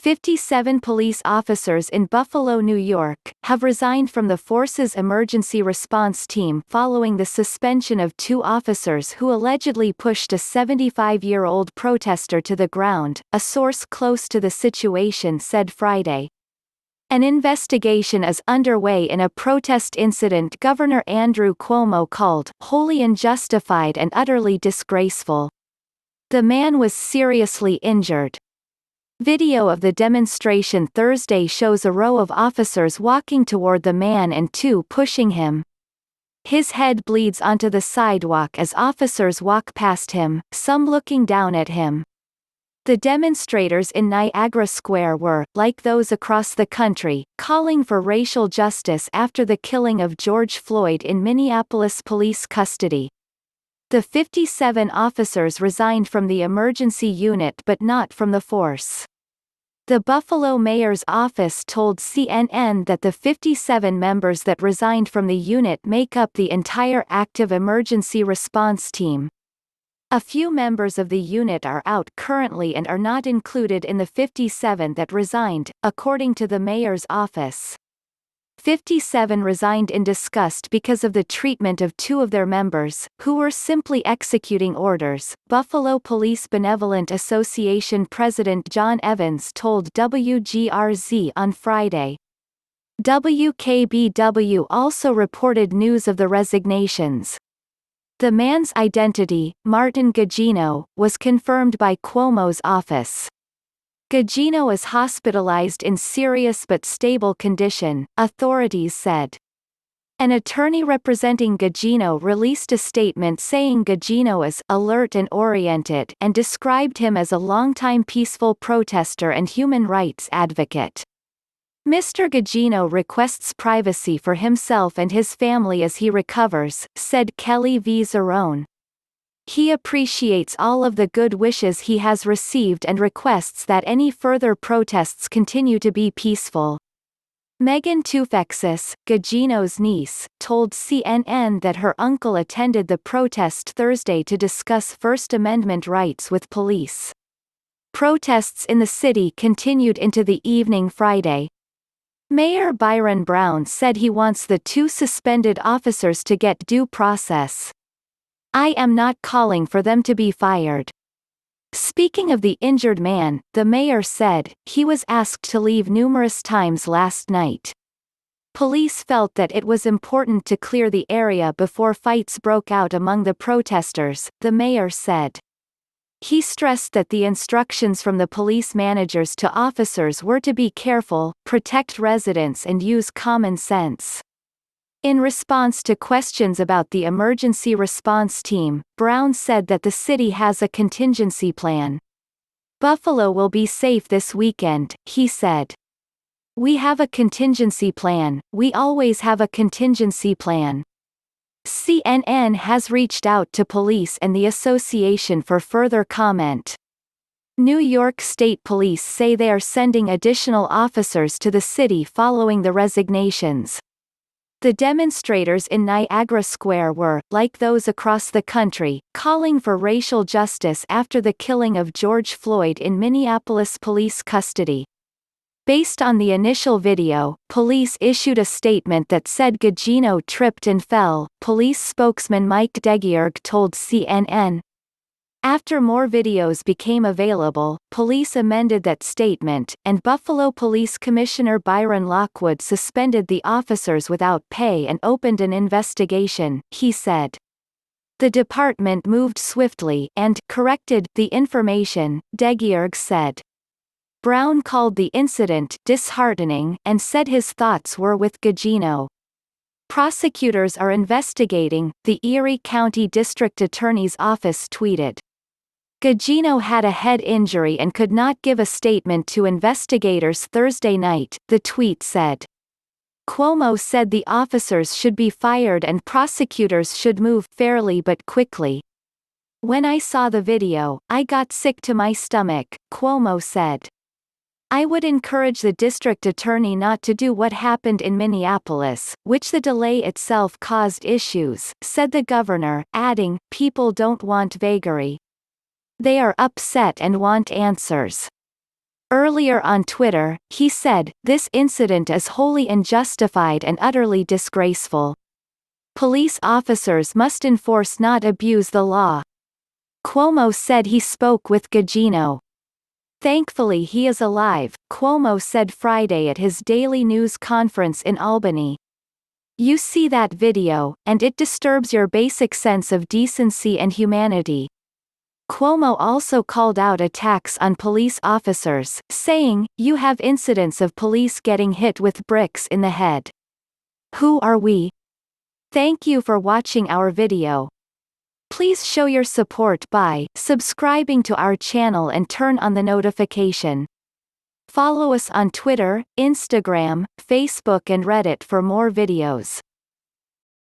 57 police officers in Buffalo, New York, have resigned from the force's emergency response team following the suspension of 2 officers who allegedly pushed a 75-year-old protester to the ground, a source close to the situation said Friday. An investigation is underway in a protest incident Governor Andrew Cuomo called wholly unjustified and utterly disgraceful. The man was seriously injured. Video of the demonstration Thursday shows a row of officers walking toward the man and 2 pushing him. His head bleeds onto the sidewalk as officers walk past him, some looking down at him. The demonstrators in Niagara Square were, like those across the country, calling for racial justice after the killing of George Floyd in Minneapolis police custody. The 57 officers resigned from the emergency unit but not from the force. The Buffalo mayor's office told CNN that the 57 members that resigned from the unit make up the entire active emergency response team. A few members of the unit are out currently and are not included in the 57 that resigned, according to the mayor's office. 57 resigned in disgust because of the treatment of 2 of their members, who were simply executing orders, Buffalo Police Benevolent Association President John Evans told WGRZ on Friday. WKBW also reported news of the resignations. The man's identity, Martin Gugino, was confirmed by Cuomo's office. Gugino is hospitalized in serious but stable condition, authorities said. An attorney representing Gugino released a statement saying Gugino is alert and oriented and described him as a longtime peaceful protester and human rights advocate. Mr. Gugino requests privacy for himself and his family as he recovers, said Kelly V. Zerone. He appreciates all of the good wishes he has received and requests that any further protests continue to be peaceful. Megan Tufexis, Gugino's niece, told CNN that her uncle attended the protest Thursday to discuss First Amendment rights with police. Protests in the city continued into the evening Friday. Mayor Byron Brown said he wants the 2 suspended officers to get due process. "I am not calling for them to be fired." Speaking of the injured man, the mayor said, he was asked to leave numerous times last night. Police felt that it was important to clear the area before fights broke out among the protesters, the mayor said. He stressed that the instructions from the police managers to officers were to be careful, protect residents and use common sense. In response to questions about the emergency response team, Brown said that the city has a contingency plan. "Buffalo will be safe this weekend," he said. "We have a contingency plan, we always have a contingency plan." CNN has reached out to police and the association for further comment. New York State Police say they are sending additional officers to the city following the resignations. The demonstrators in Niagara Square were, like those across the country, calling for racial justice after the killing of George Floyd in Minneapolis police custody. Based on the initial video, police issued a statement that said Gugino tripped and fell, police spokesman Mike Degeorg told CNN. After more videos became available, police amended that statement, and Buffalo Police Commissioner Byron Lockwood suspended the officers without pay and opened an investigation, he said. The department moved swiftly and corrected the information, Degeorg said. Brown called the incident disheartening and said his thoughts were with Gugino. Prosecutors are investigating, the Erie County District Attorney's Office tweeted. Gugino had a head injury and could not give a statement to investigators Thursday night, the tweet said. Cuomo said the officers should be fired and prosecutors should move fairly but quickly. "When I saw the video, I got sick to my stomach," Cuomo said. "I would encourage the district attorney not to do what happened in Minneapolis, which the delay itself caused issues," said the governor, adding, "People don't want vagary. They are upset and want answers." Earlier on Twitter, he said, "This incident is wholly unjustified and utterly disgraceful. Police officers must enforce, not abuse the law." Cuomo said he spoke with Gugino. "Thankfully he is alive," Cuomo said Friday at his daily news conference in Albany. "You see that video, and it disturbs your basic sense of decency and humanity." Cuomo also called out attacks on police officers, saying, "You have incidents of police getting hit with bricks in the head. Who are we?" Thank you for watching our video. Please show your support by subscribing to our channel and turn on the notification. Follow us on Twitter, Instagram, Facebook and Reddit for more videos.